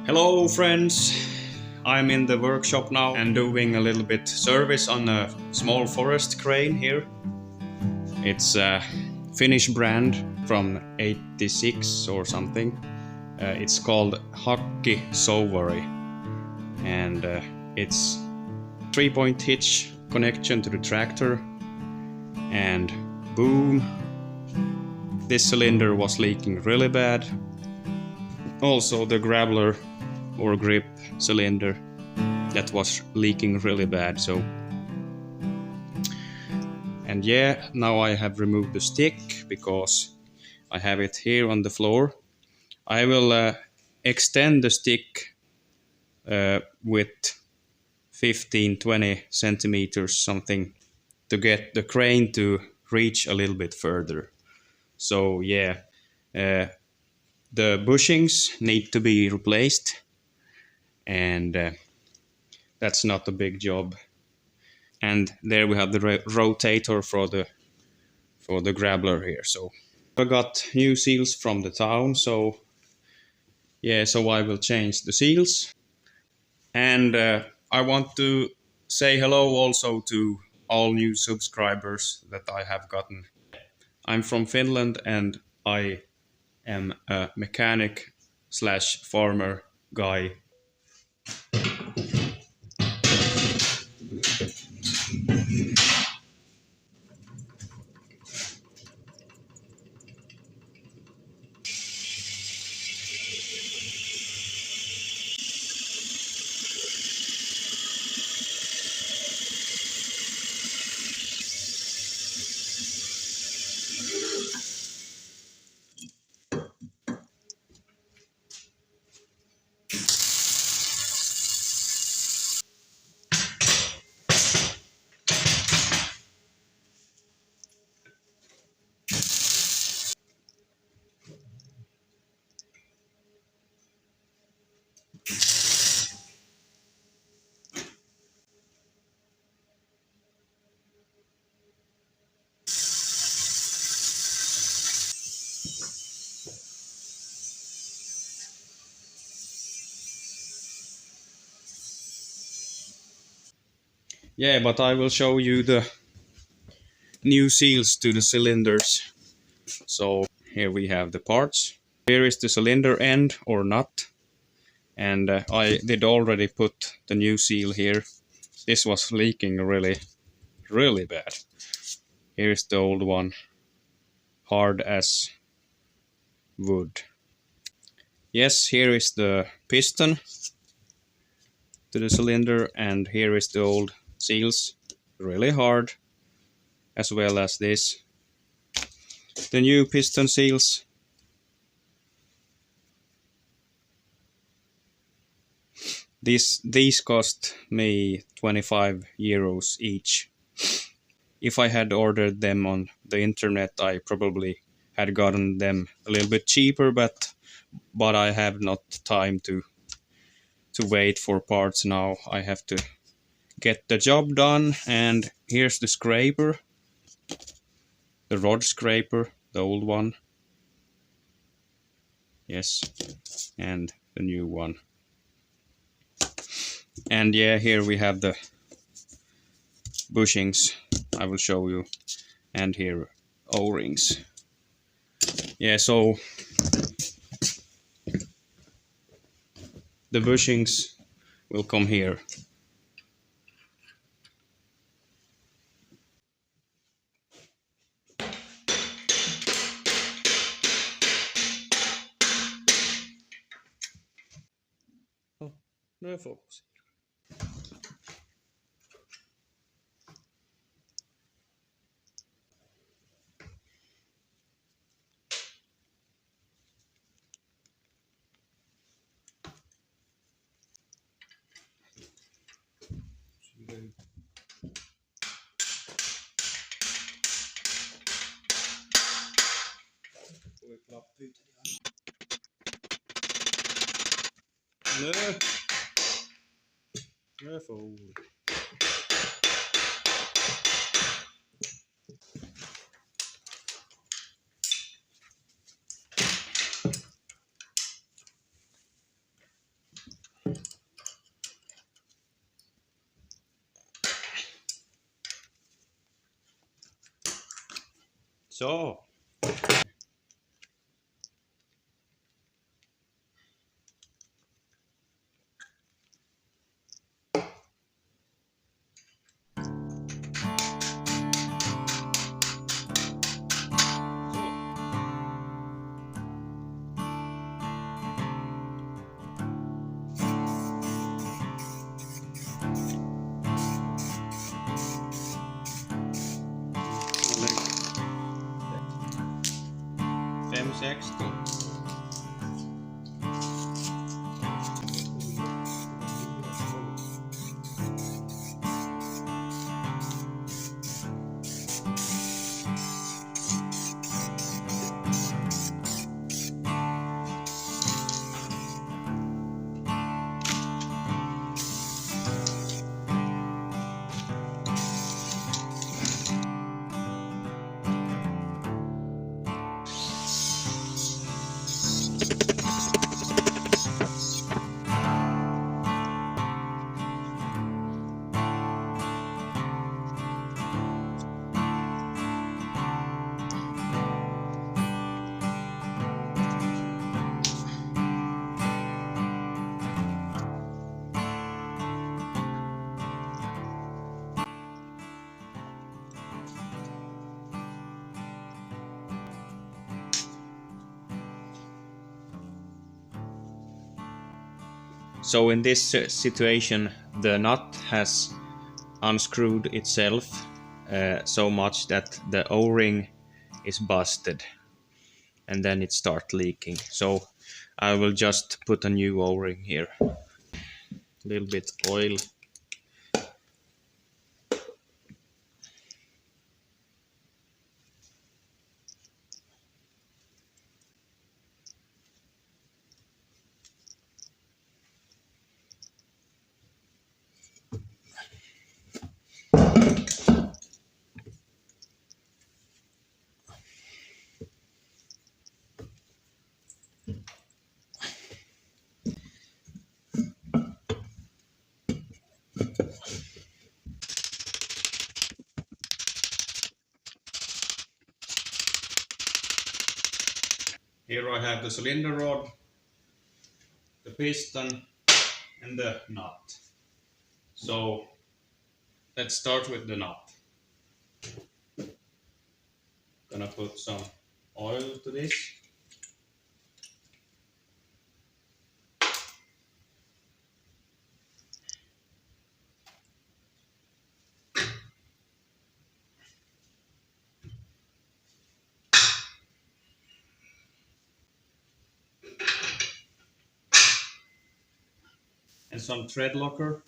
Hello friends, I'm in the workshop now and doing a little bit service on a small forest crane here. It's a Finnish brand from 86 or something. It's called Hakki Souvari and it's 3-point hitch connection to the tractor, and boom, this cylinder was leaking really bad. Also the grabbler or grip cylinder, that was leaking really bad. And yeah, now I have removed the stick because I have it here on the floor. I will extend the stick with 15-20 centimeters something to get the crane to reach a little bit further. So yeah, the bushings need to be replaced, and that's not a big job. And there we have the rotator for the grabbler here. So I got new seals from the town, so yeah, so I will change the seals. And I want to say hello also to all new subscribers that I have gotten. I'm from Finland and I am a mechanic slash farmer guy. Yeah, but I will show you the new seals to the cylinders. So here we have the parts. Here is the cylinder end or nut, and I did already put the new seal here. This was leaking really bad. Here's the old one, hard as wood. Yes, here is the piston to the cylinder, and here is the old seals, really hard, as well as this. The new piston seals. These cost me 25 euros each. If I had ordered them on the internet, I probably had gotten them a little bit cheaper, but I have not time to wait for parts now. I have to get the job done. And here's the scraper, the rod scraper, the old one. Yes, and the new one. And yeah, here we have the bushings, I will show you, and here O-rings. Yeah, so the bushings will come here. Oh, no focus. No, no focus. So, fem, sex, so in this situation, the nut has unscrewed itself so much that the O-ring is busted, and then it starts leaking. So I will just put a new O-ring here. A little bit oil. Here I have the cylinder rod, the piston, and the nut. So let's start with the nut. Gonna put some oil to this. And some thread locker.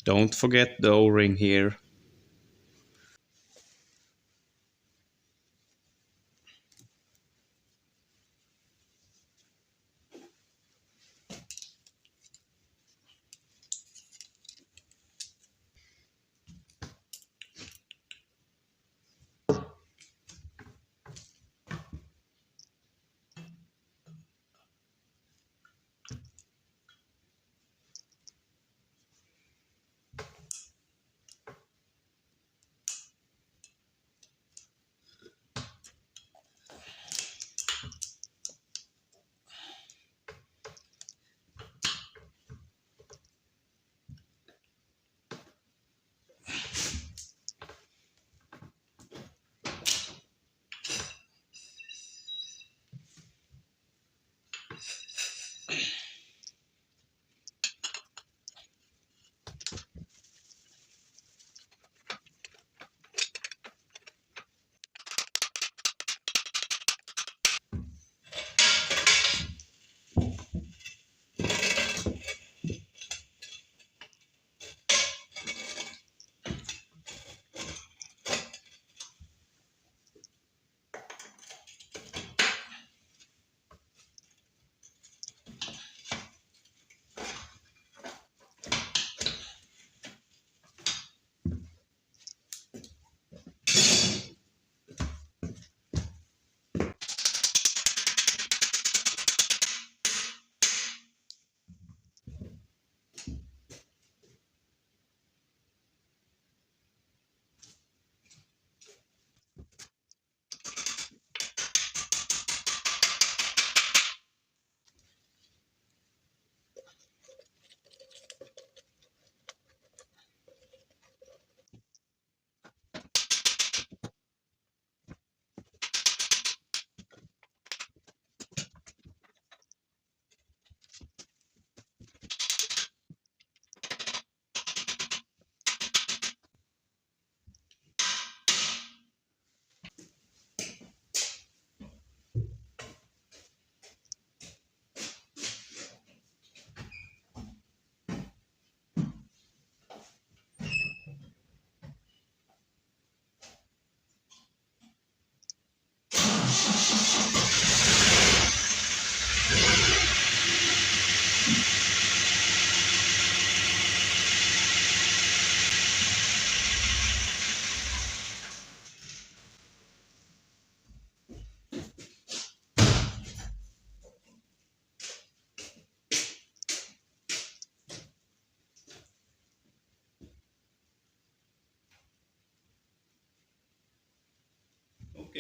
Don't forget the O-ring here.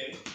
Okay.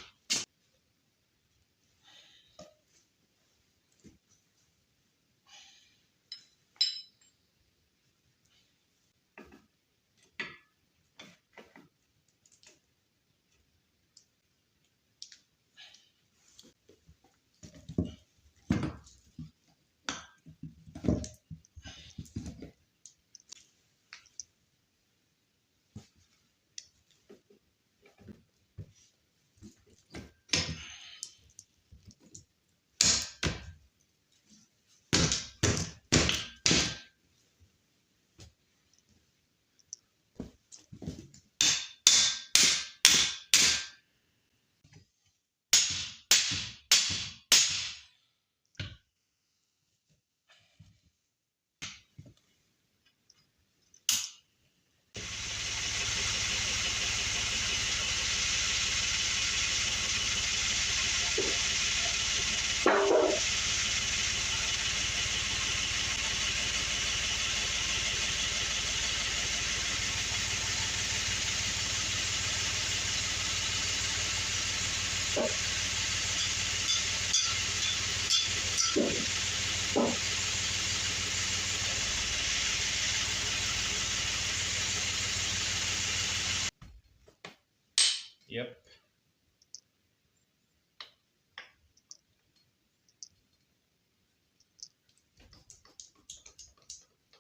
Yep.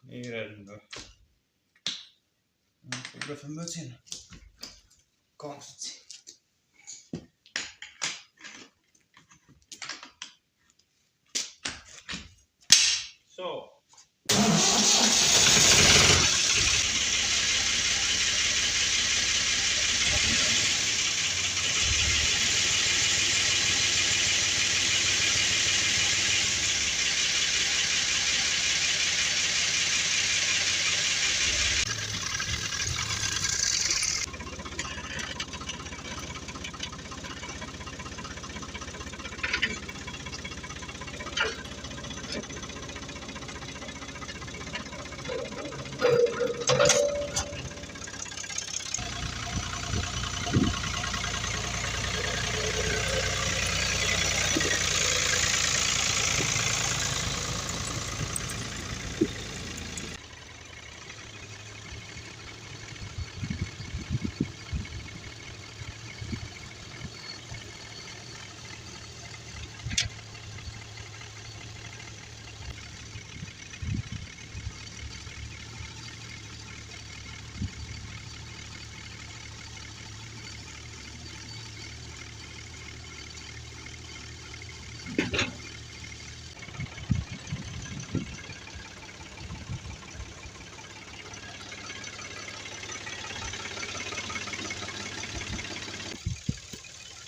Niin ändå. Vad för möten? Konstigt. Så.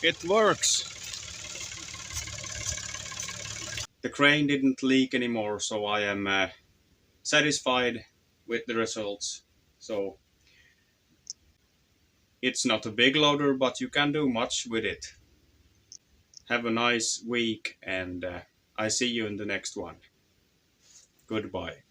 It works. The crane didn't leak anymore, so I am satisfied with the results. So it's not a big loader, but you can do much with it. Have a nice week, and I see you in the next one. Goodbye.